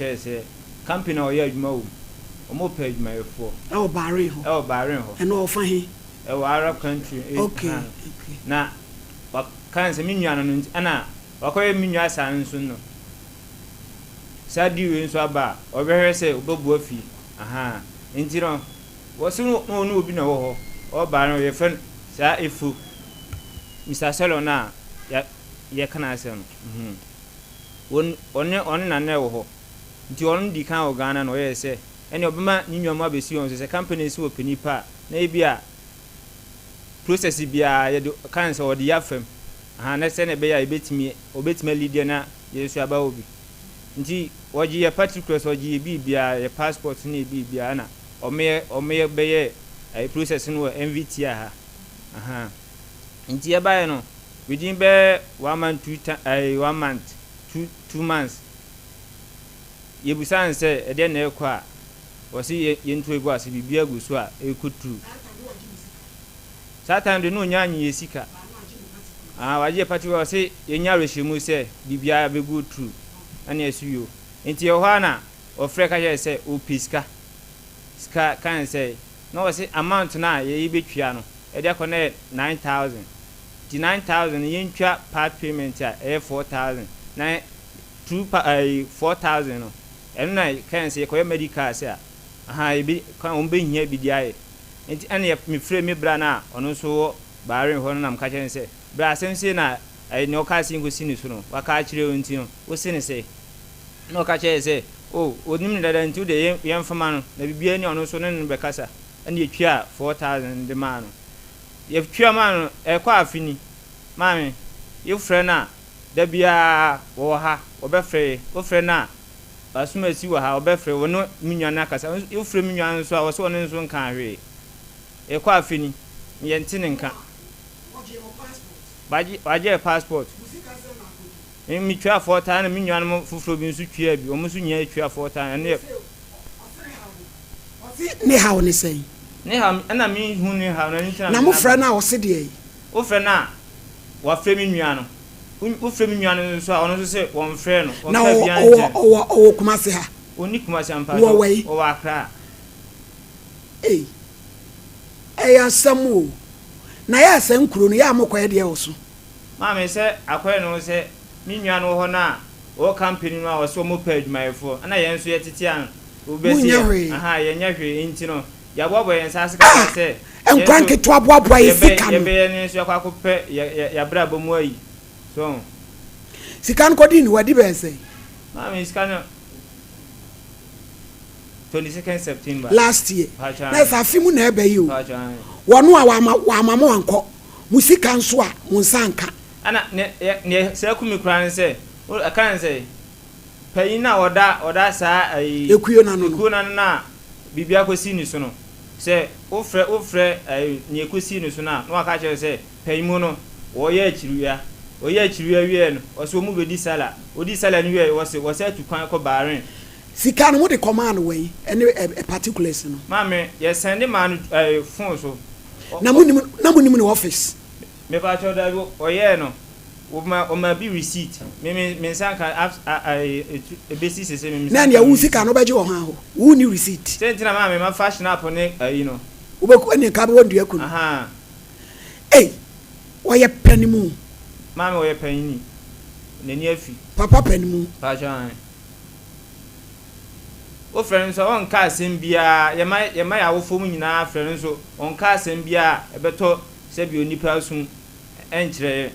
catch say company or ya adwuma o mo pay adwuma yefo Bahrain ho and no fa he Arab country okay na kan se minua no ana wakoye minua san nso no sadi we nso aba obehwe se obabu afi aha ntiro wosu no obi na wo ho o Bahrain ye fen sa efu Mr. Salona ya kana ase no on na na wo ho nti on di kan o Ghana no ye se ene obema nyinwam abesi on se company si openi pa na ebia process bia ye kan se odi yafem aha na se na be ya obetimi leader na yesu aba obi nti oji ye particulars oji bibia ye passport na bibia na ome be ye process no MVT aha nti ye ba no within be 1 month 2 months ye busan se e de na ekọ a wosi ye ntu egu ase bibia gu so a ekutu Satan de no nyanyi yesika waje pati wa se yenya rehemu se bibia be go true ana esuyo enti ye hwana ofre ka ye se opiska ska kan se no wase amount na ye betwia no e de akone 9000 di 9000 yentwa part payment a 4000 na 4000 no eno na kan se ko medical se aha ebi kan on be hia bi di aye enti ane me frɛ me bra na ono so Bahrain ho na mka kyerɛ sɛ bra sense na ne oka sin go sini so no waka kyerɛ onti no wo sini sɛ na oka kyerɛ sɛ onim ne dada nti de yemfama no na bibia ni ono so ne no bekasa ane yetwa 4000 de ma no yetwa ma no ekɔ afini maame ye frɛ na da bia wo ha obɛfrɛ wo frɛ na asuma si wo ha obɛfrɛ wo no minwa na kasa ye frɛ minwa nso a wo so ono nso nka hwe ekwa afini yentine nka baje passport mi twa 4000 na minwa no fufuro bi nso twa bi omo so nya twa 4000 ne hawo ne sei ne ha na mi hu ne ha na ntina na mo fra na wo se de yi wo fra na wa fra minwa no wo fra minwa no nso a ono so se won fra no na o kuma se ha oni kuma se ampa o wa kra Samu na ya san kuro no ya mokwa de wo so ma me se akwa no se minwa no ho na o company no a wo so mo pa adwumayefo ana yen so yetete an obesi aha ye nya hwe enti no ya bobo yen sa sika se enkwan ke to aboabo ye sika no ye be ne so akwa kopɛ ya bra ba mu ayi so sika no kodi ni wadi be se ma me sika no 22nd September last year na sa fimu na ebe yi o wono a wa mama wanko musika nso a munsanka ana ne se akumi kran se kan se payin na oda sa ekuyo na no na bibia kosi ni so no se ofre ne kosi ni so na no aka kire se payin mu no wo ye achiruya wie no o so mu bedi sala odi sala ni wie wo se atukwan ko Bahrain sika no mo de command way any particulars no mame ye send man phone so na munim no office me ba cho da oye no o ma bi receipt me sanka basis se me na ya wu sika no beje wo ha ho wu ni receipt sentina mame ma fashion up ne no wo be ko ni ka be wondu akunu aha wo ye panimu mame wo ye panini nani afi papa panimu pa jan o friend so on ka asem bia ye ma ya wo fom nyina friend so on ka asem bia e beto se bi onipa sun enkyere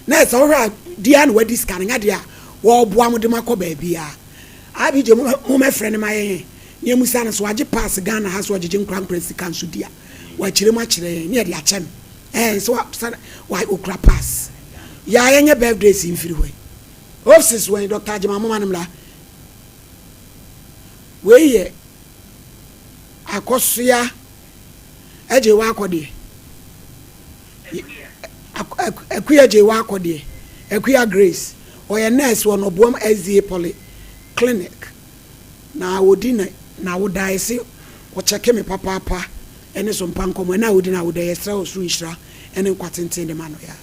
na so ra dia na wadi scan nga dia wo boa mo de makọ ba bia abi je mo me friend ma ye ne musa na so age pass Ghana ha so age nkran press kan so dia wa kire ma kire ne de achem so wa okra pass ya yenye birthday sin firi we offices when Dr. Jama mama namla weye akosia eje wa akode akuya je wa akode akuya Grace oye nurse won obuam SDA poly clinic na wodina na wodai se wo cheke me papa ene Sompa Nkomo na wodina wodai extra osru ishra ene kwatenten de mano ya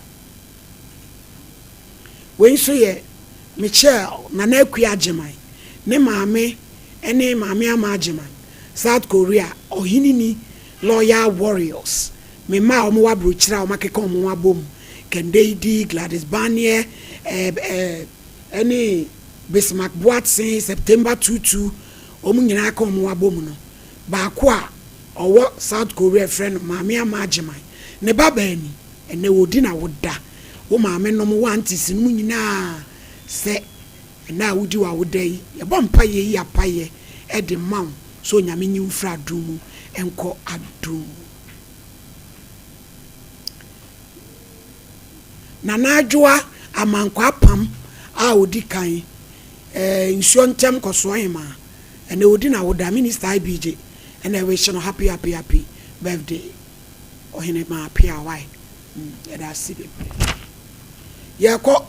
we so ye Michelle na na akuya Jemai ne maame ene maame amagema South Korea Oheneni Loyal Warriors me ma omo wa brochira o makeka omo wa bom Kendeidi Gladys Barnier any Bismarck Boatsen September 22 omo nyina ka omo wa bom no ba ko a owo South Korea friend maame amagema ne baba ani ene wodi na woda wo maame no mo wantis no nyina se na wodi wa woda yi ye bompa ye yi apaye e de maw so nyame nyi mfra dumu enko adum na najua amankwa pam a odi kan nsuo ntem koso hima ene odi na woda minister IBJ ene we shono happy birthday ohene ma pia why da sibe yako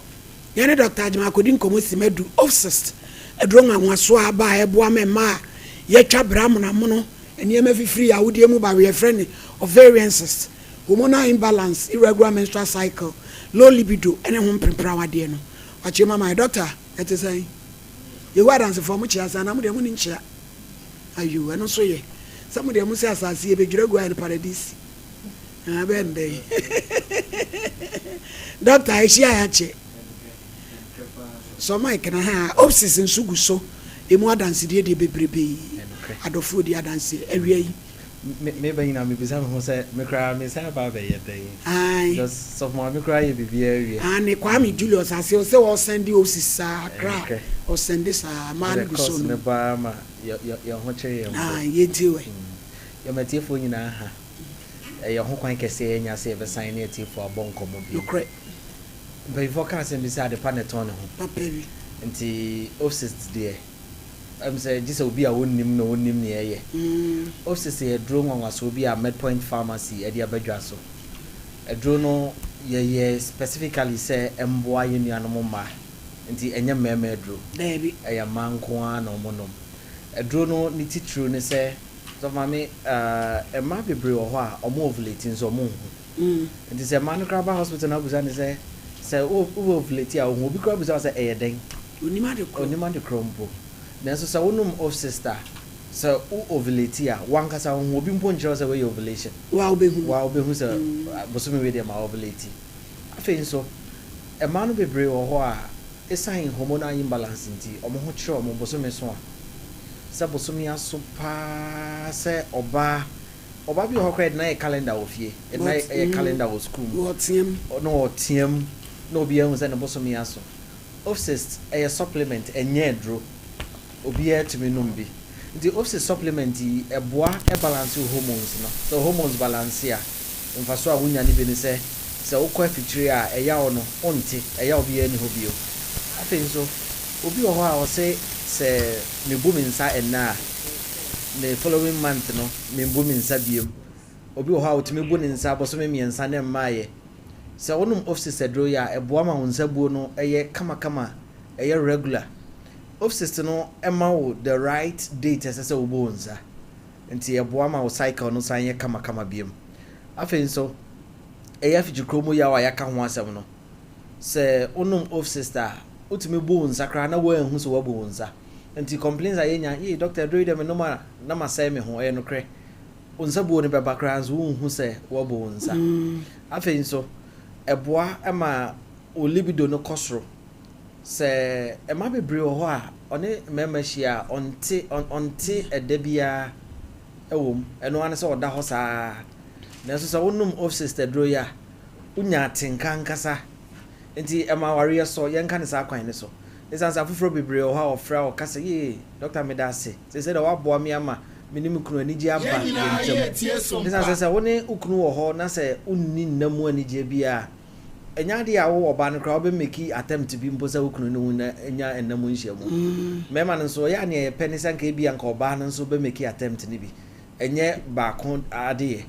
yene Dr. Ajima Kodi Nkomo simedu obsessed edro nwanwaso aba eboa mema yetwa bram na mono eniyema fifiri awudie mu ba we friend ovarian cyst hormonal imbalance irregular menstrual cycle low libido ene ho mpempra wade no ache mama doctor ete say ye wadanse for mu chiasa na mu de mu ni nchia ayu eno so ye some de mu se asase e bedwira gu in paradise abende doctor aishia ya che so my kana ha obsession sugu so emu adanse de bebrebe adofo di adanse awia yi me ba ina me bisa ho se me kra me sa ba be ye dey ai just so mo me kra ye bibia awia ani Kwame Julius ase o se o send o sisa kra o send this man go so no ba ma yo ho che ye ah ye diwe yo metiefo nyina ha yo ho kwan kese nya se be sign ne tiefo abon komo bi okre before can say beside the paneton ho papa bi nti office there say just obi a wonnim no wonnim ne ye office e dro nwanwaso obi a Midpoint Pharmacy e dia badwa so e dro no ye specifically say emboa ye nuanom ma nti enye mema dro baby e ya manko a no monom e dro no ni titru ne say so mama e ma bebre wo ho a omo ovulating so mo hu nti say man kraba hospital na buza ne say ovulate a wo bi kraba buza say e den onima de krompo nanso sa wonum of sister so ovulate a wankasa wo obi mpo nkyerɛ sɛ we ovulation wa obehu sɛ bosomi we de ma ovulate afei nso e ma no bebre wo ho a esign hormonal imbalance nti omo ho kyerɛ omo bosomi so a sɛ bosomi aso pa sɛ oba bi ho kred na e calendar wo fie na e calendar wo school no otiem no obi ehu sɛ ne bosomi aso offset a supplement enye dro obi e tumi numbi the offset supplement e boa e balance hormones no so hormones balance a mfaso a wunya ni be ni se ukọ afitiri a e ya ono onti e ya obi ani ho bio afei nso obi wo ho a o se me bu mi nsa enna the following month no me bu mi nsa biem obi wo ho a otumi bu ni nsa boso me miensa ne maaye se wonum offset dro ya e boa ma wonsa buo no eye kama eye regular offset no ema wo the right date as wo bo wonsa enti e boa ma wo cycle no san ye kama biem afei nso eye afiji kromo ya wa ya ka ho asem no se wonum offset utumi bo wonsa kra na wo enhu so wo bo wonsa enti complaints ayenya doctor dro dem no ma na ma say me ho no kre wonsa buo ne beba kra nso wo hu se wo bo wonsa afei nso eboa ema o libido no kosro se ema bebre ho a one memahia onte edebia ewom eno ane se oda ho saa na so se wonum of sister dro ya unya atenka nkasa enti ema ware so yenka ne sa kwan ne so esansa foforo bebre ho a ofra o kase ye doctor medase se da waboa me ama minim kunu anije aba ntam esansa se woni ukunu wo ho na se unni namu anije bia enya de a wo oba no kra obe make attempt bi mposa ukunu no na enya enamu nhyiamu mema no so ya ne penisa nka bia nka oba no so be make attempt ni bi enye ba kon ade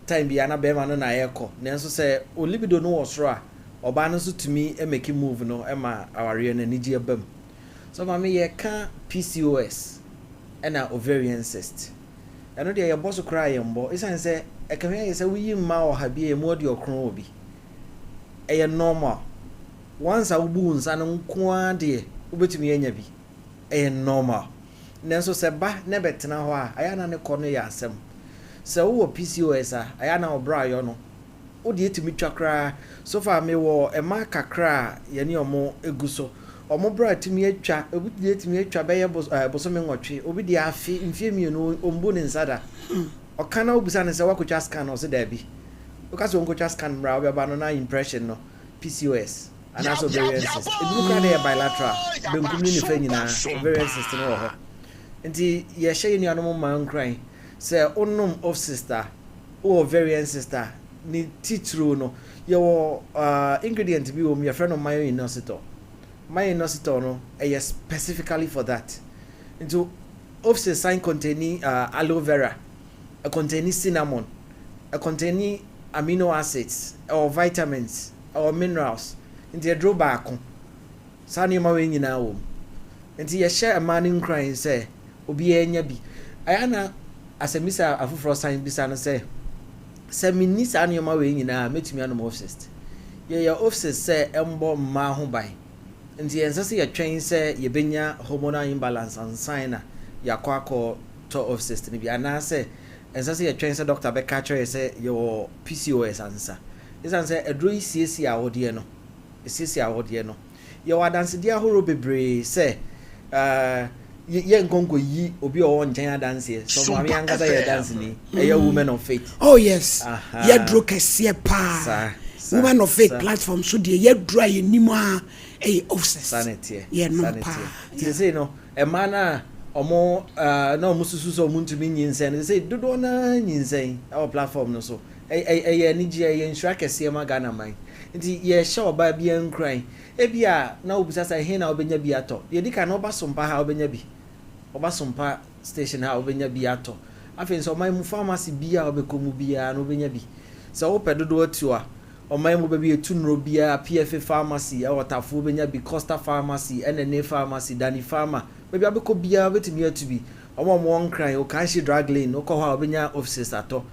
time bia na be ma no na yekọ nenso se olibido no wo soro a oba no so tumi e make move no e ma aware na niji abam so ma me ye ka PCOS ena ovarian cyst eno de ye boso kra ye mbo isan se e ka ye se wi ma o ha bi e mo de okron obi e normal once a wubu nsa no nko ade ubetumi anya bi normal nanso se ba ne betena ho a aya na ne kɔ no yɛ asɛm se wo PCOS a aya na obra yo no wo de etimi twakra so far me wo ema kakra ye ne omo eguso omo bra etimi atwa obi de etimi atwa be ye boso me nwotwe obi de afi mfie mienu ombu ne nsada okana obusa ne se wakotwa scan o se da bi okaso onkotwa scan bra obi ba no na impression no PCOS and also ovarian cyst ebi kra na bilateral benkum ni fa nyina ovarian cyst no ho nti ye hye ni anom man kran se onum of sister o ovarian sister ni titru no ye wo ingredient bi wo me friend of mine inositol no specifically for that into of sign containing aloe vera containing cinnamon containing amino acids or vitamins or minerals into a draw back sani ma we nyina wo nti ye share man in crying say obi enya bi ayana asemisa afufro sign bisa no say semini sani ma we nyina metumi anom obsessed ye obsessed say embo ma ho ban nti ensase ye twen say ye benya hormonal imbalance and sign yakwa to obsessed ni bi ana say ensase ye twen say doctor be catch say your PCOS answer is answer edro CC awode no CC awode no ye wadanse dia horo bebre say ye nkonko yi obi o nchen dance so mama yangasa ye dance ni a woman of faith. Oh yes, ye dro kese pa woman of faith platform so de ye dro ye nima obsess sanity ye no pa they say no e mana omo na omo susu so muntumi nyinsen they say dodo na nyinsen our platform no so ye ni je ye nsura kese ma Ghana man nti ye sha oba bia nkran ebia na obusasa he na obenya bi ato ye dika na obasompa ha obenya bi obasompa station ha obenya bi ato afi nso mai mu pharmacy bia obekomu bia na obenya bi so opedodo atu a omai mu bebi etunro bia PFA pharmacy awotafo obenya bi Costa pharmacy NNA pharmacy Dani pharma bebi abeko bia betimi atu bi omo nkran o kan shi drug lane okọ ha obenya offices ato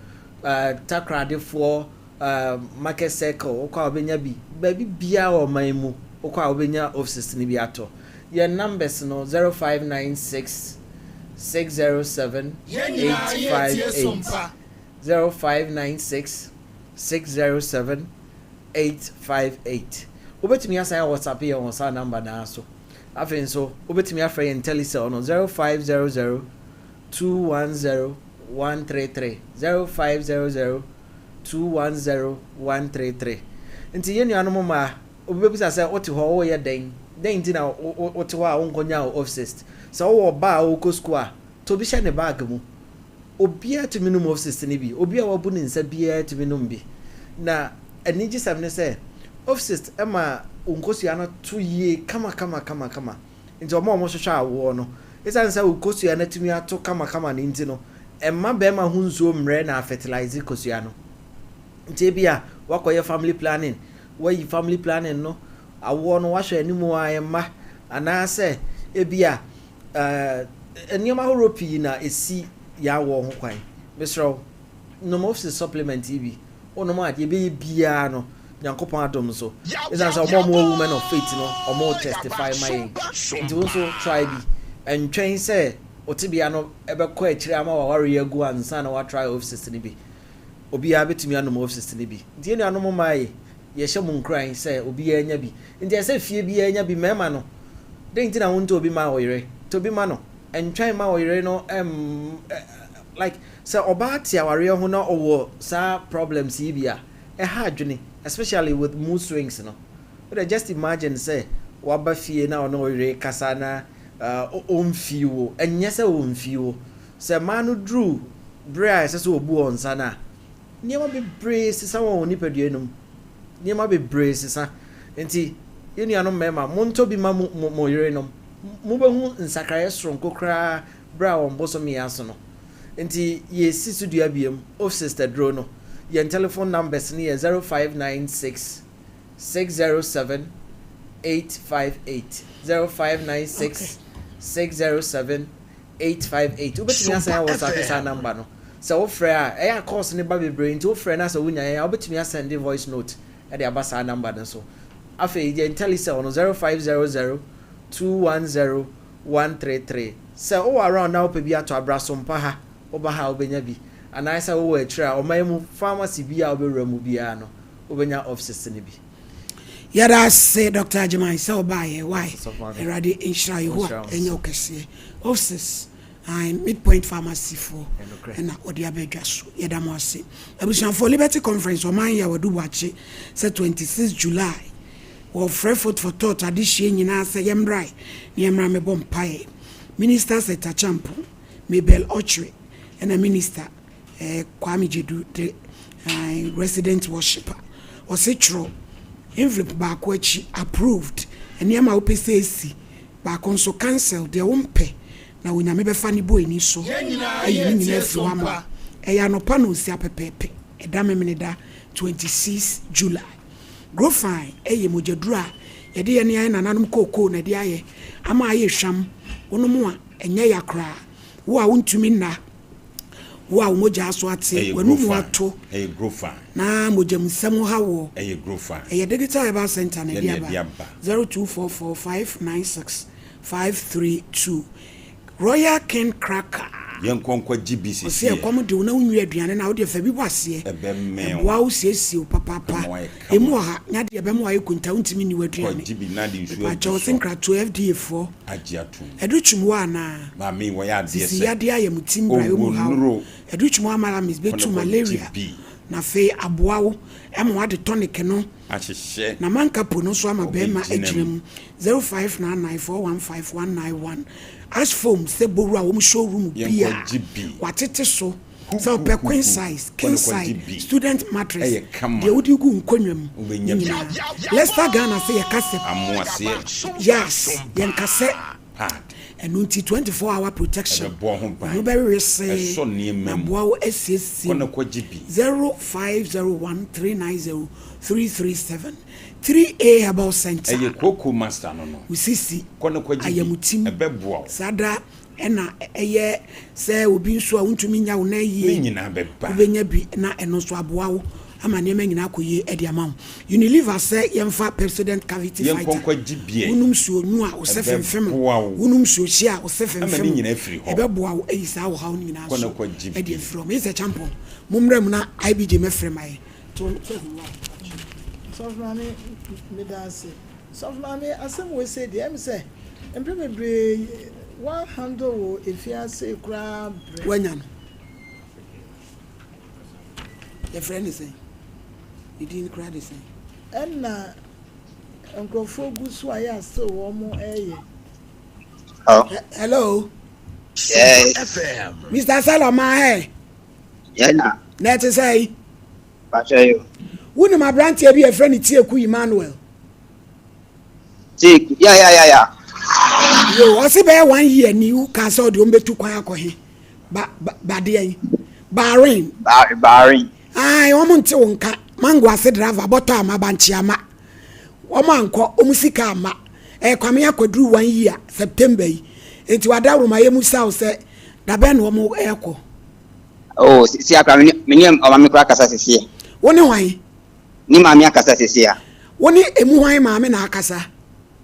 takradefo market circle okọ obenya bi bebi bia omai mu okwa obenya offices ni bi ato your numbers no 0596 607 858 0596 607 858 obetimi asa WhatsApp here on sa number na so afen so obetimi afre intellicell no 0500 210 133 0500 210 133 nti yenu anu ma obebisa say oti ho wo ye den ti na oti wa onkonya obsessed so wo ba o ko school to bi hye ne bag mu obia to minimum obsessed ni bi obia wa bu ni nsa bia to minimum bi na eniji sam ne say obsessed ema onkosua na to ye kama nti omo hwehwe awo no isan say onkosua na timi ato kama ni nti no emma be ma hu nzo mre na fertilize kosua no nti bia wakoye family planning why family planning no awo no wahwe animu ayema ana se ebia enioma horopi na esi ya wo ho kwan mesro no most supplement ibi ono ma de be bia no nyankopon adom so is as omo woman of faith no omo testify my nti won so try bi entwen se otibia no ebekọ akire ama wa ware agu ansa na wa try office ni bi obi a betumi anom office ni bi nti enu anom mai ye hye mu nkran say obi anya bi nti ese fie bi anya bi mema no de nti na wonto obi ma oyire to bi ma no entwan ma oyire no like say oba tia ware ho na owo sa problems yi bia ha adwene especially with mood swings no but just imagine say waba fie na ono oyire kasa na omfiwo enye say omfiwo say manu drew bra say so obu onsa na niema be brace sa won ni paduenum niema be brace sa enti yenu anom mema monto bi ma mo yire no mo be hu nsakraye stronko kra bra won boso mi aso no enti ye si studio abiem of sister dro no your telephone numbers ni 0596 607 858 0596 607 858 obetimi asa ya WhatsApp sa number no so ofre a ya course ni ba bebre nti ofre na so wunya ya obetimi send voice note e de aba sa number no so afa je intellicell no 0500 210 133 sɛ wo around na wopɛ bi ato Sompa ha woba ha wobɛnya bi anaasɛ wo wɔ atwire a ɔman mu pharmacy bi a wobɛwura mu biara no wobɛnya offices ne bi. Yada say Dr. Ajimai so by why ready in Shai who and your cassia offices and midpoint pharmacy for and Odiabejas Yadamasi. Abushan for Liberty Conference or mine ya do watch it said 26 July or Frefoot for thought addition in answer Yambrai near Rame Bompire. Ministers at Tachampo, Mabel Ochre and a minister Kwame Jedu resident worshipper or Citro. Envelope back which approved and yama OPCC back also cancelled their own pay. Now we never funny boy ni so. No pano sia pepe. A dame 26 July. Grow fine. Mojedra. A dear near an anum cocoa na dear. Ama ye sham. Ono more and ya cry. Who I want to mean na. Wow, moja swati when we want to a grofa na moja msemo hawo a grofa a digital Herbal center na diaba 0244596532 Royal King Cracker Yankonkwa GBC o se kom de una unwi aduane na wo de fa bi bwase e boa wo siesie papa emu ha nya de be mo ayi kunta untimi ni waduane GB na de nsu a Johnson Krato FDA 4 agiatu educhum wa na ma me wo ya de se si ya de ayem timbra emu ha educhum amara mis betu malaria na fe aboawo emu ade tonic no ahihye na mankapo no so ama be ma agirem 0599415191 as foam se boru a wo showroom bia watete so so per queen size king size student mattress de wodi gu nkonwam Leicester Ghana say yakase amoase yes yankase and 24-hour protection no be rese na boa SSC 0501390337 3A Herbal Center eye koko master no usisi kono kwaji ebeboa sada ena eye se obi nso a untumi nya wo na yie nyina beba ubenya bi na eno so aboa wo ama ne nyina akoye edi amam Unilever say yemfa president cavity fighter yenkwa gibie unum so nu a osefemfem unum so hye a osefemfem ebeboa wo eyisa wo ha nyina so edi from is a champion mumrem na IBJ mefremaye to Sofmani medase Sofmani asem we say dem say emprebebre 100 wo efiase kra wanya no the friend is saying he didn't cry the same enna enkrofo gusu aya so wo mo eye hello FM Mr. Salama hey yeah na say Pachayo wuni ma brand e bi e friend Tieku Emmanuel Tieku yeah yo o si be 1 year ni u ka so de o betu kwan akohe ba de yin Bahrain ai o mo nte wonka mango ase driver boto ama banchi ama o mo anko o musika ama e kwame akwaduru 1 year September yi enti wadaru ma ye musa se da be no mo eko oh si akwa menyem o ma me kra kasa sese woni hwan ni ma me akasa sese a woni emu hwan ma me na akasa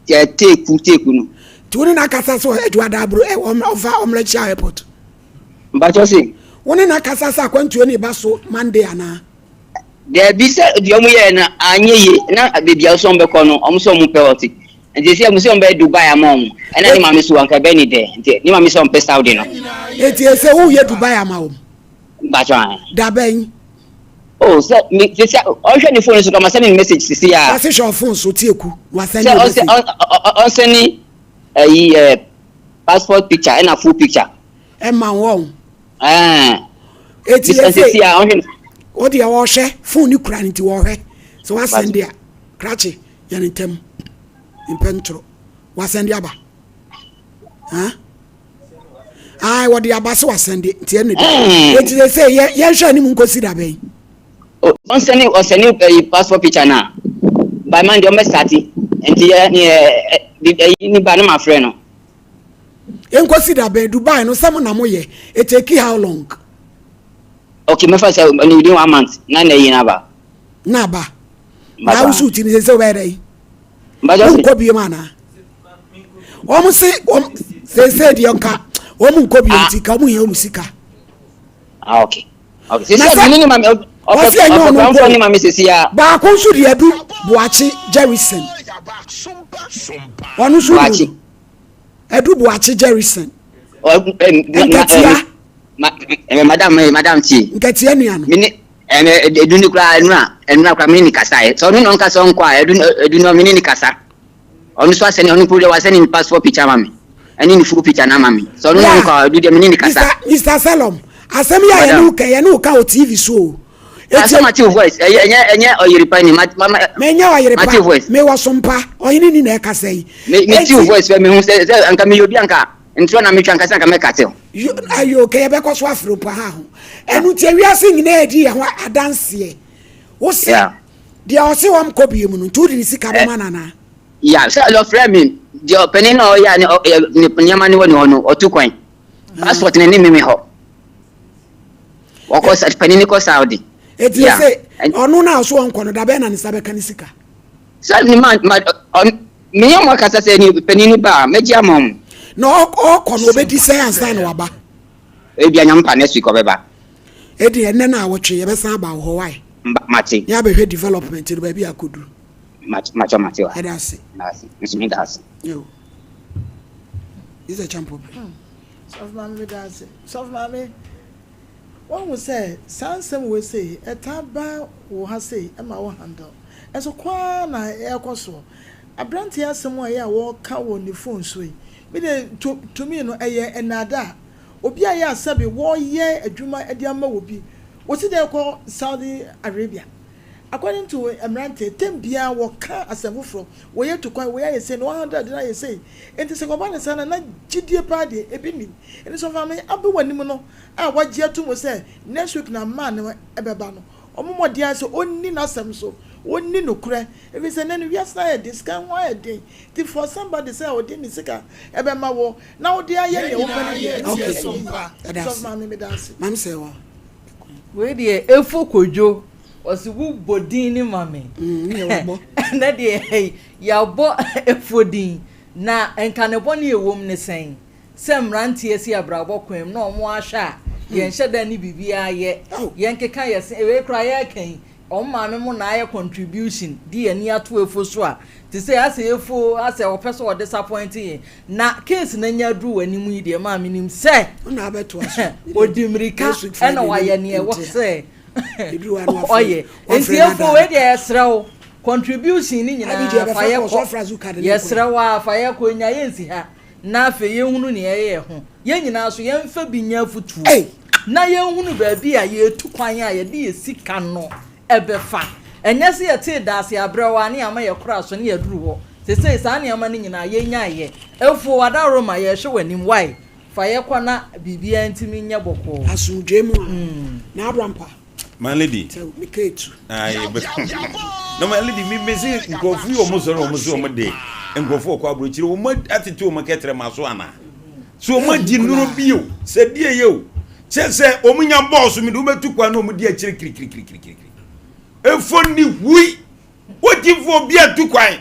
ya teku no ti woni na akasa so edu adabro e ofa omlechi airport mbacho si woni na akasa sa kwantuo ni ba so Monday ana de bi se de omu ye na anyeye na bebia so mbeko no omso mu peloti nti se omso mbe Dubai amom ena ni ma me so anka be ni de nti ni ma me so mpe Saudi no eti ese wo ye Dubai amom mbacho da ben oh so me se o hwe ni phone so kama send message sisi ya ase show phone so Tieku wa send message on send passport picture and a full picture ma won eti sisi ya o dia wo hwe phone ni kura nti wo hwe so wa send dia krachi ya ntem impentro wa send aba ai wo dia ba so wa send nti ene eti say ye hwe ni mu nkosi da ben on send passport picture na by Monday o me start nti ni ba na my friend no enkosi da ben Dubai no some na moye it take how long okay me first within 1 month na yi na ba na u shoot ni se we dey ba just ko bi ma na o mo se Say the uncle. Omu kobi ontika, omu ye omusika. Ah, okay. Okay. Sisi nini mami? Okay, ni mami sisi ya. Ba konsu di edu Buachi Jerison. Onu su Buachi. Edu Buachi Jerison. Madam Chi. Nketia nua no. Mini edu ni kura enura kura mini kasa e. So no nka so nkwa edu no mini kasa. Onu so aseni onu pule waseni ni passport picture mami. Ani ni full picture na mami. So no nka edu de mini kasa. Mr. Salom, asem ya yenu ka o TV show. Asema voice enye oyiripa ni mama menya oyiripa me wasompa Oheneni na ekasa yi me voice me hu se anka me yobi anka ntro na me twa anka se anka me kate ayo ke be kwaso afro pa ha ho enu tie wiase nyina edi ya ho adanse wo se dia o se wam kobi mu no tudi sika be manana ya se lo frame dia opening no ya ni nyama ni woni hono otukwan passport ni mimi ho wako sa penini ko Saudi eti say onu na so onkono da be na ni sabe kanisika sa ni man me yam wakasa say ni penini ba meji amom no okono obedi say ansa na waba e bia nyam pa next week obeba edi enne na awotwe ye be san ba ho why mate ya be hwe development ni ba bia kodu mate wa edase nasi nsimi das yo is a champion Soft mami dance soft mami one will say sansem we say etaba wo ha say e ma wo handle eso kwa na e koso abranti asem a ye wo ka wo ni phone so yi me de to me no eye enada obi a ya sabe wo ye adwuma edi ama wo bi wo si de ko Saudi Arabia according to Emrante tembia wo ka asem fro wo ye to kwan wo ye say no 100 na ye say enti se ko ba ne sana na gidie pa de ebi ni eni so fa me abe wanim no a wagye ato mo say next week na man ebeba no omomo dia so onni na asem so onni no kure ebi say na we say this can why dey ti for somebody say o dey ni sika ebema wo na wo dey aye ne wo pa ne okay so ma me dance man say wo we dey efo kojo osi wu bodin ni mame na dey ya bo efodin na enkanebo ne ewom ne sen semrante esi abrabo kwem na omo ahwa yen hyeda ni bibia ye yen keka yes ewe kra ye kan omame mo na aye contribution di ani ato efo so a ti say ase efo ase opeso o disappointing na case na nya dru wani mu ide ma me nim say na abeto aso odimirika ena wa ye ne e wo say oye enti efo we de esrew contribution ni nyina fa ye ko yesrewa fa ye ko nya ye nsi ha na afa ye hunu ne ye ho ye nyina so ye mfa binya futu na ye hunu ba bi a ye tu kwan a ye de ye sika no ebefa enye se ye te da se abrewa ne ama ye kora so ne ye duru ho se sa ne ama ne nyina ye nya ye efo wada roma ye hwe wanim why fa ye kwa na bibia ntimi nya boko asudwe mu na abrampa my lady miketu no my lady me say nkofu yo mo de nkofu okwa abrochire wo atete wo maketre maso ana so mo di nuro bio se die ye o se omunya boss mi do betu kwa na omudi akire kiri efo ni hui wodi fo bia tu kwan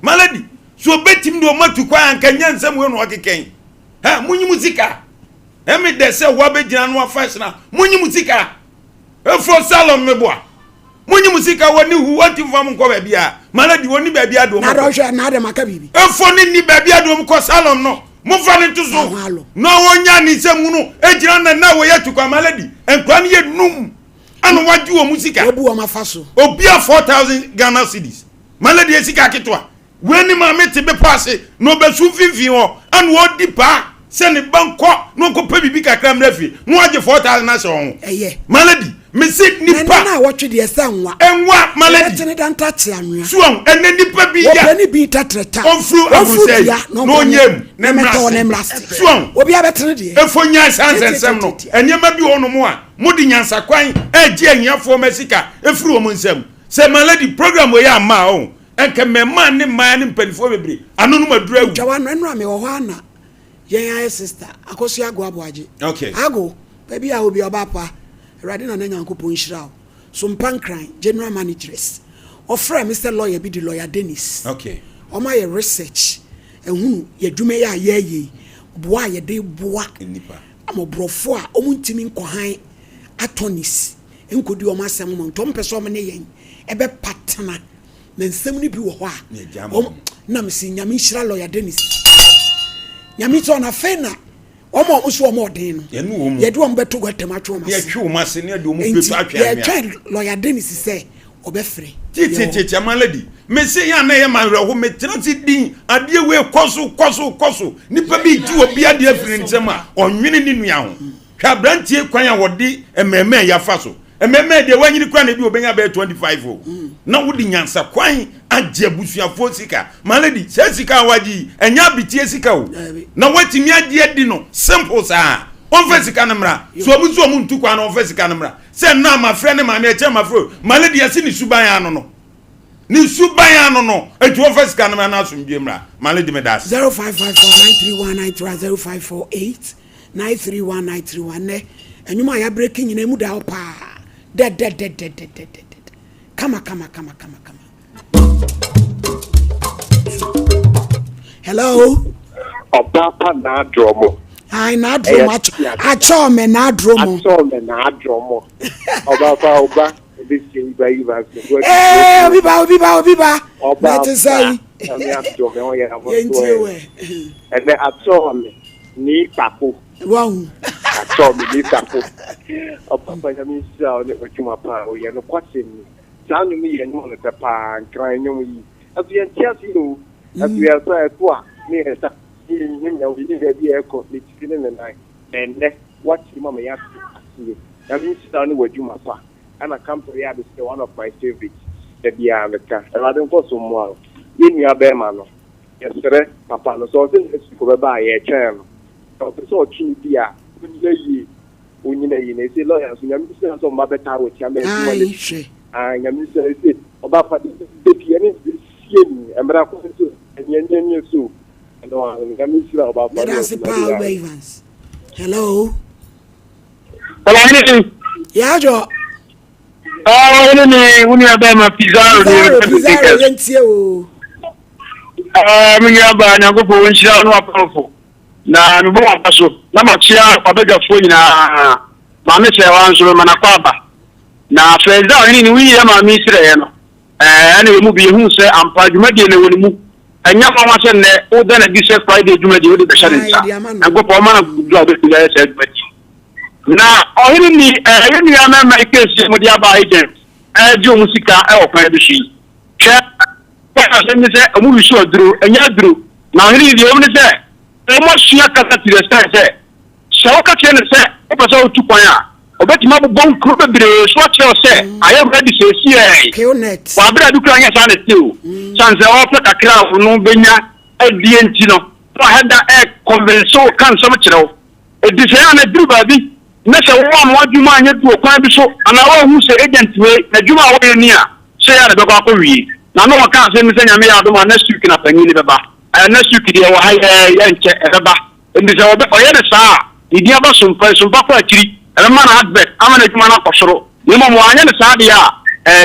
my lady so betim do matu kwan anka nyansam we no okeken ha munyi muzika emi de se wo begina no afashion munyi muzika efo salon meboa munyi musika woni hu wati fam nko ba bia maladi woni ba bia do mo na rohwe na de maka bibi efo ni ba bia do mo ko salon no mo fa ni tuzo no wonya ni semu no ejira na wo yetukwa maladi enkwa ni yenum anu waju wo musika obu wo mafaso obi a 4000 Ghana cedis maladi esika ketwa weni ma meti be passe no be su fifi ho anu odi pa se ni banko no ko pe bibi kakra mrafi no age 4000 na se ho maladi me sit nipa na wotwe de esanwa enwa maladi tene dan tache anwa suon ene nipa bi ya obi ni bi tatreta onfru abusei no nyem ne mrasi suon obi abetene de efonya sansensem no enema bi ono mo a mudi nyansa kwan agi ahiafo masika efru omo nsem se maladi program we ya ma o enke mema ne ma ne mpanifo bebre anu no madura wu jawa no enu ame wo ho ana yen aye sister akoso ago aboaje okay ago baby a obi obapa Radi na nyankopon hira Sompa Nkran general managers offer Mr. Lawyer bi the lawyer Dennis okay o ma ye research ehunu ye dwuma ya ye boa ye de boa nipa amobrofo a omuntimi nkohan atonis enkodi o masem no ntom peso me ne yen ebe patana na nsem ni bi wo ho a na msi nyame hira lawyer Dennis nyame to na fena omo omuso omo den no ye de omo beto gwatem atwo ma ye twe o mase ne de omo pepa atwa ye twe lawyer Dennis say obefre titi amaladi me se ya na ye manwe ho me tenati din ade we koso nipa bi ti obi ade afiri ntem a onwene ni nua ho hwa brantie kwan a wode ememe ya fa so ememe de wanyini kwan na bi obenya be 25 o na wodi nyansa kwan agye busuafo sika maladi se sika waji enya bitie sika o na watimi agye di no simple sa on sika namra so omu ntu kwan na on sika namra se na ma frɛ ne ma na eche ma fro maladi yasi ni suban ano no ni suban ano no etu on sika namra na asomdwe mra maladi me das 0554931931 0548931931 ne enwuma ya breaking nyina mu da pa de kama hello Papa na dromo ai na dromo acho me na dromo oba this thing by you back obiba let us say and then I saw me ni papo wow I saw me ni papo Papa ya mi sa o ne kwatuma pa o ye no kwasem sanu mi ye no le pa nkran nyu yi afi en tiasi no afi asa to a ni esa ni ya wi ni bi e ko ni tikine ne nai and what mama ya see ya mi sa no waduma pa ana company ya be one of my favorites the dia meka I don't go so more ni ya be ma no yesere papa no so se ko be ba ye chen no so chi dia ni onyina yi na se lawyer so nyam se so mba beta wo tia me nyam se oba fa de pie ni sie ni emra ko so enyenye so no nyam se oba fa that's Paul Ravens hello ya jo ni uni abema Pizarro yentie o mini aba na go fo nshira no apofo na no bo apaso na machia abega fo nyina ma me se wan so ma na kwaba na freza oni ni wi ya ma mi sire no ene mu bi hu se ampa dwumade ne woni mu anya ma wa se ne o da na bi se Friday dwumade o de be share nsa na go fo ma na do abe ti ya se dwumade na Oheneni yeni ya na ma ikesi mo dia ba agent di o musika o kwa bi shi che kwa se ni se o mu bi shi oduro enya duro na Oheneni di o ni se e mo shia kasa ti resta se se o ka che ne se o pa so tu kwa ya o beti ma bon kru be bire so che o se aye ready se si wa bra du kra nya sa ne ti o chance o fa kakra no benya adie nti no wa heda convince o kan so mo kire o e di se na duru ba bi na se wo mo adwuma anya du okwan bi so ana wo hu se agent we na dwuma wo ni a se ya na be kwa wi na no ka se mi se nyame ya do ma next week na panyi ni be ba next week dia wo ha ya nche e ba ndi se wo be o ye de sa idi aba sumpa kwa akiri e ma na advert ama na dwuma na kosoro ni mo anya ne sa dia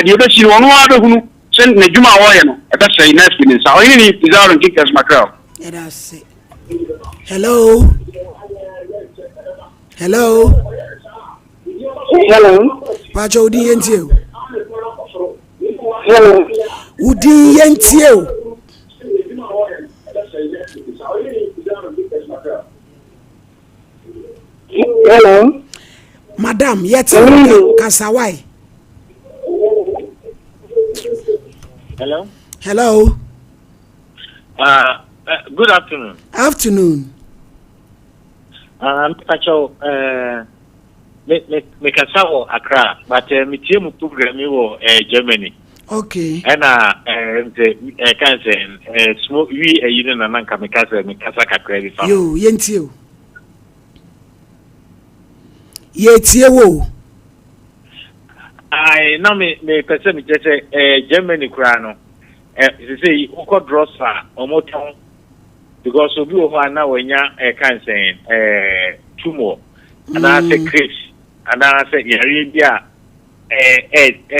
di be si wo no ado hunu se na dwuma wo ye no e be se next week ni sa o ni Pizarro kickers mackerel that's it hello Pacho udi yentie hello udi yentie hello madam yet kasawai hello good afternoon Pacho me kasa wo Accra but me tie mu program wo Germany okay and can say small we you know na nka me kasa kakra bi fa yo yentie wo ai na me pese me je Germany kura no say uko drosa omoton because obi o ho na wanya can say tumor and I say Chris and I say yari bia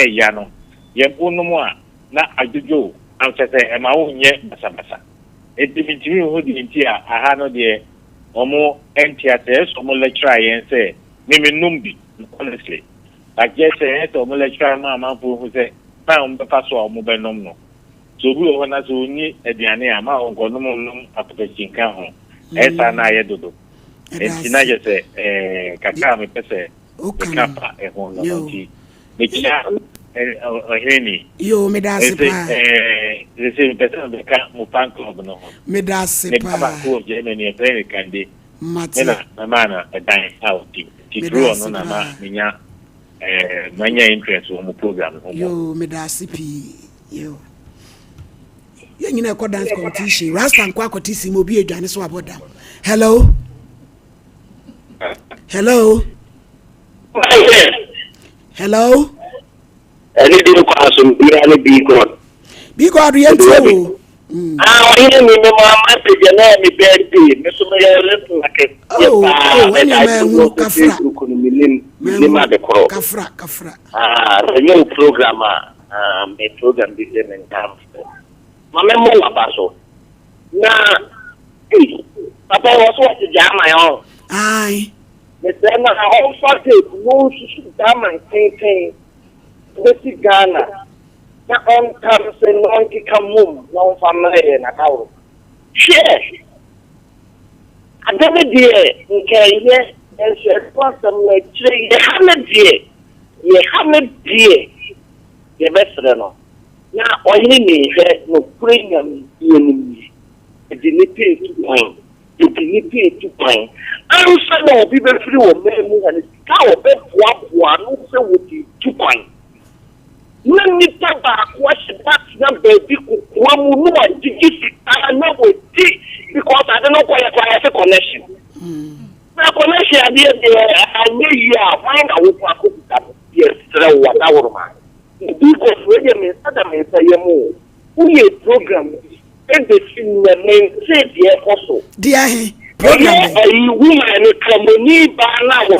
ya no ye unu mo a na ajojo am say e ma wo nye basabasa e dimitimi ho di nti a aha no de omo NTS omo lecturer yen say me numbi honestly like just say omo lecturer ma who say pa omo pass omo be nom no so bi o na so ni aduane ama onko nom application kan ho esa na ye dodo entina je say kaka me pese kapa e ho no ti me kina Oheneni yo me da se pa they say better be ka mo fan club no me da se pa ba ko je me ni play kande mate na mana dan out ti draw no na ma minya manya interest wo mo program no yo me da se pi yo ye nyina ko dance competition rasta nkwa akotisi mo bi edwane so aboda hello hello Any day kwa so bi ani bi god ye ntiwo ina mi message na mi birthday me so me leto like when you man kafra ma de kro kafra the program me program bi dem en tam mama mo abaso na papa was what jama yo ai me say na all fact no su jama tin besi Ghana na on comes and on kikamum no family na kawo share adame die nke ye responsible lecture ye hamedie ye besre no na Oheneni he no premium ye ni edinipe tu point ansa no bi be free wo memu han ka wo be boa no se wo di 2 point na nipa ba kwa shibat na baby kwa mu no digisi na wo di because I don't know why I connection na connection dey anye ya find out what ko that yes tell what that woman because when you say me say you we program and the thing main say the also dia program woman company ba na wo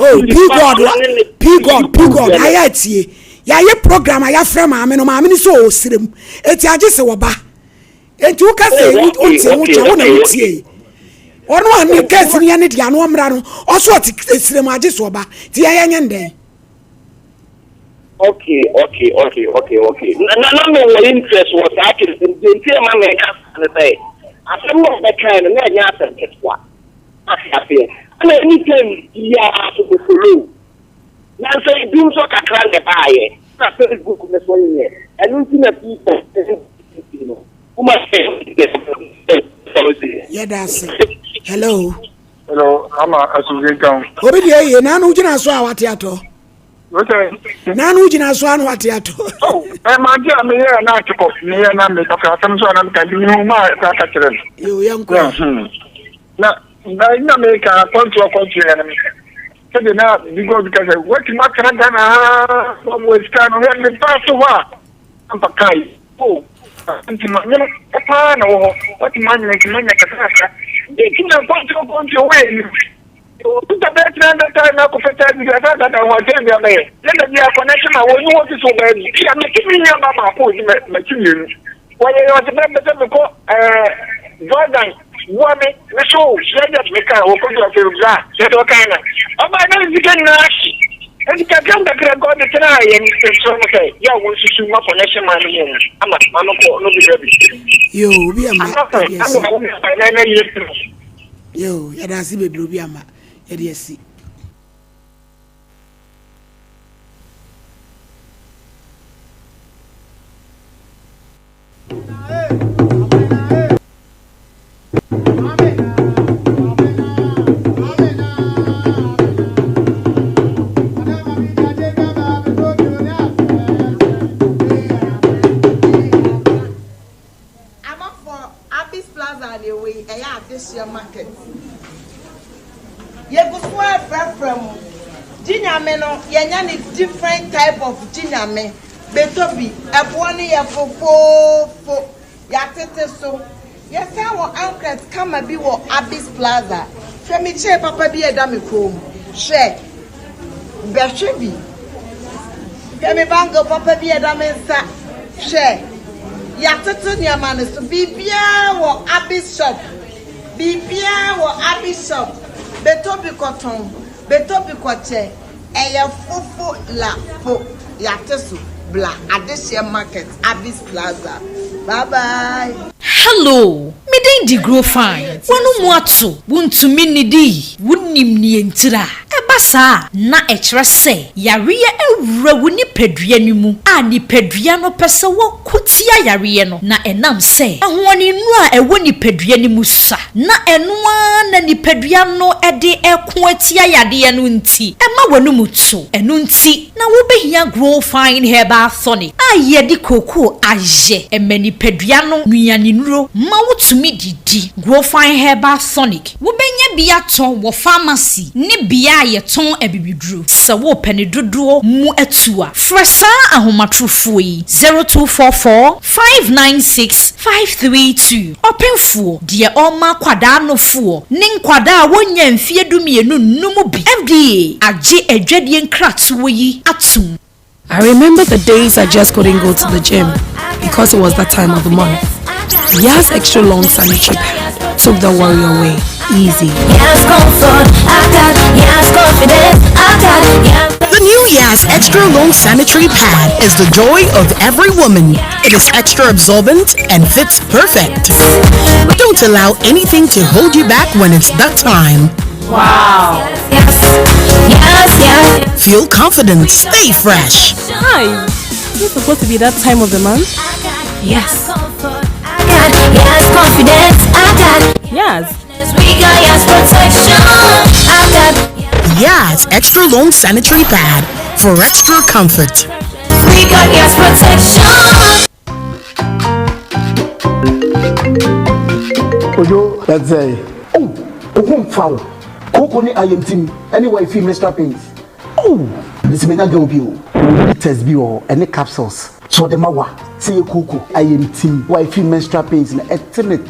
God ayatie ya ye program aya frɛ maame no maame ni so osirem eti agese wo ba enti wo ka se wo tie wo na tie ono ani case ni ane dia no mra no oso oti esirem agese wo ba ti ya nyenden okay na me interest was actually the ma me ka say asem no be kind na nya asem ketwa afia na anytime ya to follow na say dum so kakra le baaye na Facebook me so yin and you na people uma say yeah that's hello ama asugen kan obi de ye na no gina so awate ato okay na no gina so anu wate ato oh ma dia me ya na chiko me ya na me ka tam so na ka di ma ka kire yo yanko na me ka control na me said now because what you make Ghana from West Can when the pass over Ampakai oh antimanya papa no what man like manya kataka they kina point away put the better time na kufeta bi that wa tell me let me connection na when you want to so bad ya me kimi nya mama ko di me kimi when you want to better ko Jordan woman na show sheda meka wo ko do afirza sheda kana aba na zikan na shi and ka ganda kra go de tana yen so no say ya wo susu ma connection ma ni ama mama ko no bi baby yo bi ama yes yo ya da si bebi bi ama ya de si market ye go so from jinyame no ye nya ni different type of jinyame betobi ebo ne ye fofo ya tete so ye say wo anchors kama bi wo Abis Plaza femi che papa bi e da me krom she be hwe bi femi bango papa bi e da me nsa she ya tete ni amane so bibia wo Abis shop bibia wo Abis shop Betobi cotton, betobi koche, eya fufu la po, yatesu, bla, Adesia Market, Abyss Plaza. Bye bye. Hello, me dey grow fine. Wonu mu ato, wuntumi nidi, wunim ni entira. Ebasa na echre se, yariye ewura woni pedua ni mu. A ni pedua no pese wo kutia yariye no na enam se. Ehwoni nu a ewo ni pedua ni mu sa. Na enua na ni pedua no ede eko atia yade no nti. Ema wonu mu to. Enu nti na wo behia grow fine herbal tonic. A ye di koko aje. Emeni pedua no nuani nuro ma wotumi didi. Grow fine herbal tonic. Wo benya bia ton wo pharmacy ni bia ye ton ebibidru. Se wo pene dodo mu atua. Fresa ahomatrofo yi 0244 596 532. Openfo de oma kwada no fo. Nin kwada wonya mfie dumienu numu bi. FDA age edwedie nkratowo yi atum. I remember the days I just couldn't go to the gym because it was that time of the month. Yas extra long sanitary pad took the worry away. Easy. The new Yas extra long sanitary pad is the joy of every woman. It is extra absorbent and fits perfect. Don't allow anything to hold you back when it's that time. Wow. Yes. Feel confident. Stay fresh. Hi. Is it supposed to be that time of the month? Yes. Yes, confidence. Yes. Yas extra long sanitary pad for extra comfort. We got Yas protection. Ojo, let's say, oh, foul. Coco ni IMT, anyway, feel Mr. Pins. Oh, this may not go be test be or any capsules. So the mawa say Coco IMT, wifey menstrual pains in a tenant.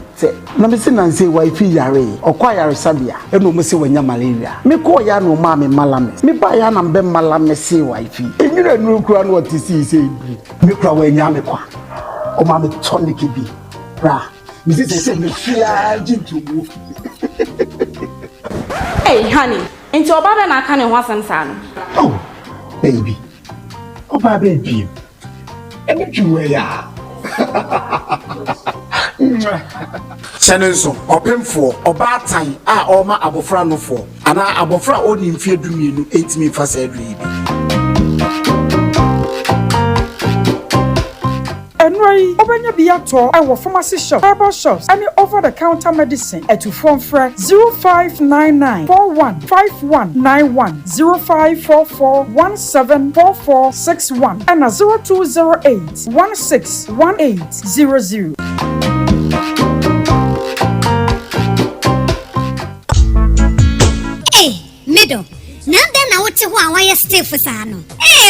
Namisi and say wifey yare or choir sabia, and no mercy when ya malaria. Me call ya no mammy malamis. Me buy an and ben malamis say wifey. And you don't know crown what to see say. Me cry when yamekwa. Oh, mammy tonic be. Bra, Mrs. say me fear to Hey, honey, into a baba na can wasn't son. Oh, baby. Oh, my baby. And you were Shannon, open for or bad time. All my abofra no for, and I abofra only in fear do me 8 me for every. Enroy, Obenya Biato, our pharmacy shop, herbal shops, any over-the-counter medicine at 0599 415191 0544 174461 and 0208 161800. Hey, middle. Nanda na wote wa waya stay for sano.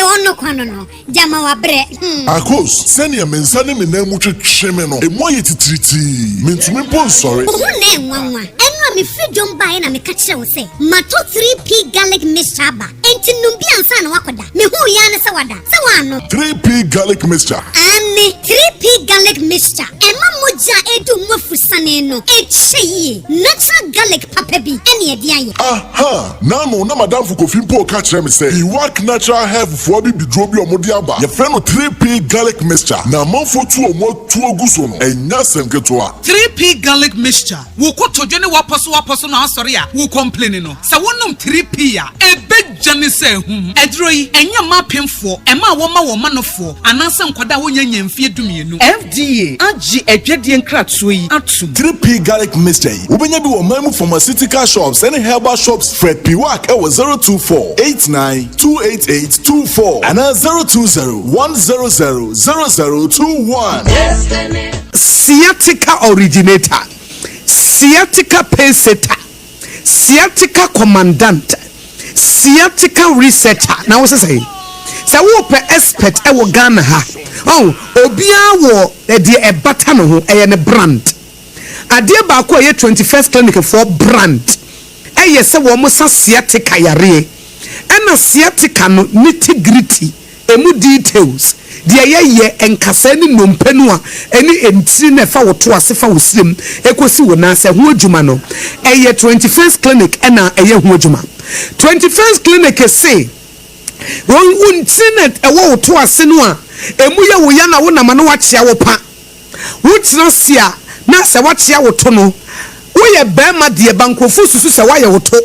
Ono kwano no. Jama wa bre. Akos, send your mensani me na muche cheme no. E mo yetitriti. Mentumi pon sorry. Ne nwanwa. Enwa me freedom buy na me ka kire wo se. Mato 3P garlic mixture ba. Enti numbi ansa na wakoda. Me hu ya ne se wada. Se wano. 3P garlic mixture. Ane 3P garlic mixture. Ema moja edu mwafusane no. Eche natural garlic papa bi. Ene edi aye. Aha. Nano na madam fu kofi mpo ka kire me se. I work natural health for bi bidrobi omodi aba. Ye friend no 3P garlic mixture. Na manfo tu omo tu oguso no. Enya semketo 3P garlic mixture. Wo ko tojo ne waposo na asori a wo complain no. Sa wonum 3P a ebejane se hum. Edroi enya mapemfo. Ema wo ma wo manofo. Ananse nkwada wo nyanya mfie dumienu. FDA agi edwedie nkratoyi atum. 3P garlic mixture. Ubenya bi wo mamu pharmaceutical shops and herbal shops. Fred P Work e 02489288824 and 02010000021. Sciatica originator, sciatica pacesetter, sciatica commandant, sciatica researcher. Now what's say? Sa wo pe expert e wo Ghana ha. Oh, obia wo e de e bata no ho e ne brand. Ade ba ko ye 21st clinic for brand. Eye se wo mo sa sciatica yare. Ena sciatica no nitty-gritty emu details dia ye enkasa ni nompenu a eni entiri na fa woto ase fa wosrem ekosi wona se ho adwuma no eye 21st clinic ena eye ho adwuma 21st clinic say won untinet ewo woto ase no a emu ye wo ya na wo na ma no wachia wo pa wotina sia na se wachia woto no wo ye ba ma de bankofu susu se wa ye woto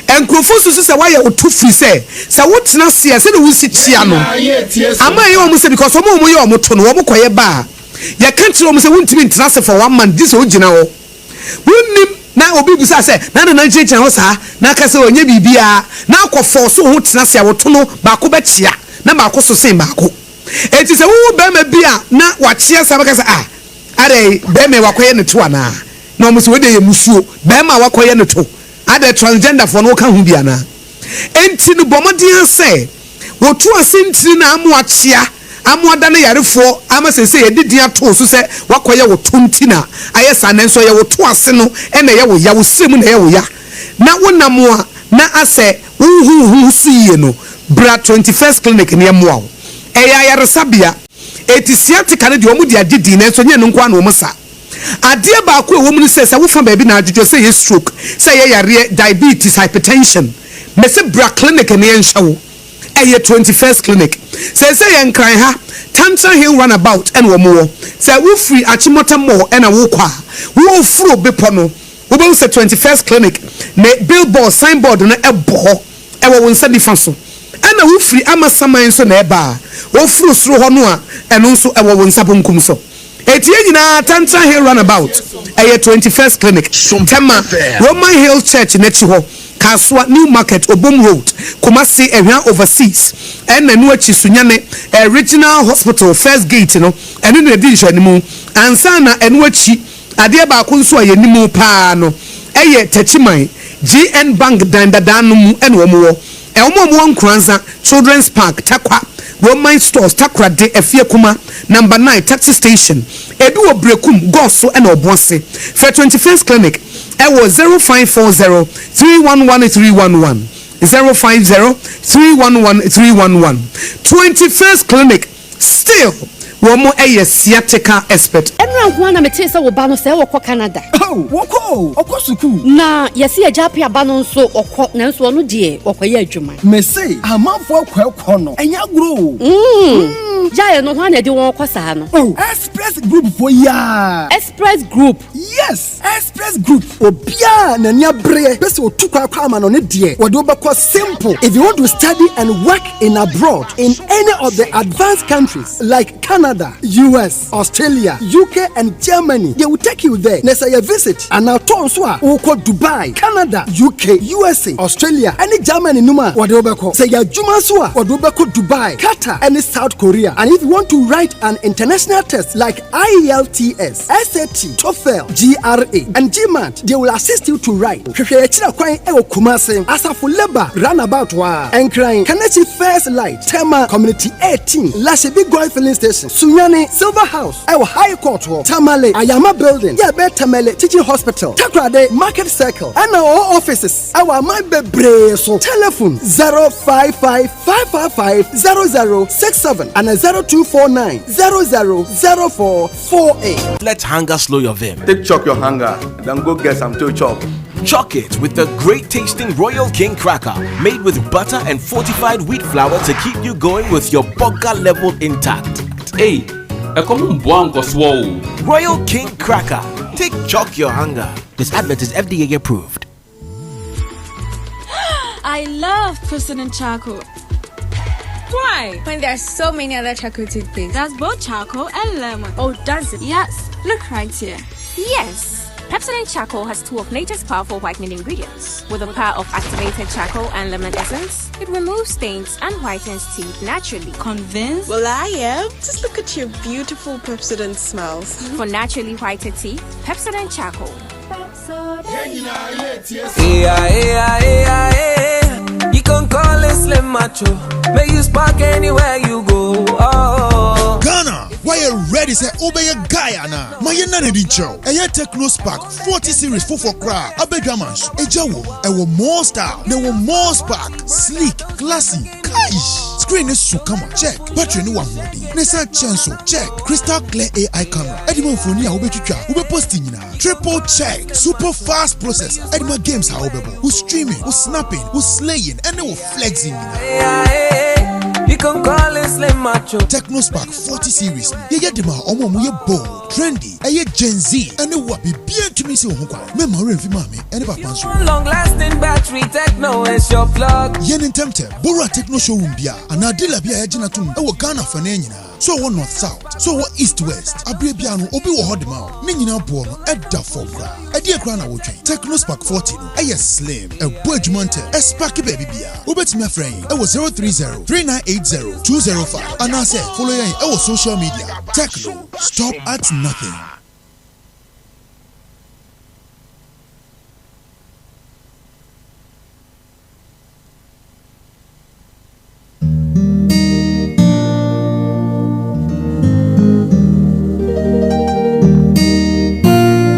enkrofo susu se wa ye woto free se wotina sia se de wo si chia no ama ye omo se because omo ye omo to no omo koye ba ye kan tire omo se wontimi ntina se for 1 month this o gina wo wonnim na obi bisa se na na nche ho sa na ka se onye bibia na akofo so ho tina sia woto no ba ko ba chia na ba ko so sen ba ko enti se wo ba ma bia na wa chia sa ba ka se are be me wa koye ne to ana na omo se we de ye musuo be ma wa koye ne to ade transgender for no ka hu bia na enti no bomodian se wotu asentiri na amoachia amoada na yarefo amasese yedidian to so se wakoye wotu ntina ayesa na nso ye wotu ase no ena ye wo ya wo srem na ye wo ya na wonamo a na ase hu suye no bra 21st clinic ne moa eya yaresabia etisiatika ne de omudi agidi na nso nye no nkwa na omsa ade ba ko ewo mu se wo fa ba bi na adwodwo se ye stroke se ye yare diabetes hypertension me se bra clinic ne enhyawo eye 21st clinic say ye nkran ha Tantan Hill runabout and wo mo say wo free Achimota mo and a wo kwa wo furo bepo no wo be say 21st clinic ne billboard signboard no ebo e wo nsa difa so ana wo free amasaman so na eba wo furo suro ho no a eno nso e wo nsa bonkum so etie nyina Tantan Hill runabout eye 21st clinic Tema Roman Hill Church na chi ho Kaswa New Market Obom Road Kumasi area overseas and enu achi sunyane regional hospital first gate no enu na di nhwanimu ansa na enu achi ade ba ko nso ayenimu pa no eye tachiman GN Bank dandadanu mu enu omo omo nkranza Children's Park Takwa Roman Stores Takra de Efie Kuma number 9 taxi station edu obrekum goso ena obonse for 21st clinic was 0540 311 050 311 21st clinic still womo sciatica expert enra ho na metesa wo ba no se wo Canada woko okosuku na yesi ajape aba no nso okọ na nso no de okoye adwuma mese amafo akwa no enya gro jaye no ho na de won kosa no express group for ya express group yes express group obia na nya bre pese otukwa kwa ama no ne de wo de obekọ simple if you want to study and work in abroad in any of the advanced countries like Canada, US, Australia, UK and Germany, they will take you there. Let's say a visit and now turn so go Dubai, Canada, UK, USA, Australia, any Germany numa wadobeko. Say ya juma so wadobeko Dubai, Qatar and South Korea. And if you want to write an international test like IELTS, SAT, TOEFL, GRA and GMAT, they will assist you to write. Kwekyira kwan e Kumase Asafo Labor runabout wa Enkran Kanachi First Light Tema Community 18 Lashebi Goy Filling Station Sunyani Silver House Ewo High Court Tamale Ayama Building Yabe Tamale Teaching Hospital Takrade Market Circle and our offices our my bebre so telephone 055-555-0067 and 0249-000448. Let hunger slow your vim. Take choke your hunger, then go get some toe chop. Chalk it with the great tasting Royal King cracker made with butter and fortified wheat flour to keep you going with your burger level intact. Hey, Royal King cracker. Take chalk your hunger. This advert is FDA approved. I love President Charcoal. Why? When there are so many other charcoal toothpaste. That's both charcoal and lemon. Oh, does it? Yes. Look right here. Yes. Pepsodent Charcoal has two of nature's powerful whitening ingredients. With the power of activated charcoal and lemon essence, it removes stains and whitens teeth naturally. Convinced? Well, I am. Just look at your beautiful Pepsodent smiles. For naturally whiter teeth, Pepsodent Charcoal. You can call it Slim Macho. May you spark anywhere you go. Oh. Ghana, why you ready say obey a guy ana. My na ready chow. A Techno Spark 40 series for cra. Abedramans. Ejawo. Ewo more style. There were more spark. Sleek, classy. Kaish. Screen is so come on. Check. Battery no one modi. Nessa chancel. Check. Crystal clear AI camera. Edimon phone ya ube chucha. Ube posting na. Triple check. Super fast processor. Edima games ha obebo. Who streaming, who snapping, who slaying, and they were flexing. You can call it Slim Macho. Techno Spark 40 series. You get them omo mu ye bold, trendy, a Gen Z, and they will be bien to me so hukwa. Memory fi mame, and papa so. Long lasting battery techno is your plug. Yen in temtem. Bora Techno showroom bia. And adila bia ejina tum. Ewo Ghana fa nyina. So what north south, so what east west. Abrebiano obi wo hot mouth. Ni nyina bo no edda for kra. Edi ekra na wo twen. Techno Spark 40 no. Eye slim. E bo adwumante. E spark baby bia. Obetimi afren. E wo 030-3980-205. And I say follow yen e wo social media. Techno. Stop at nothing.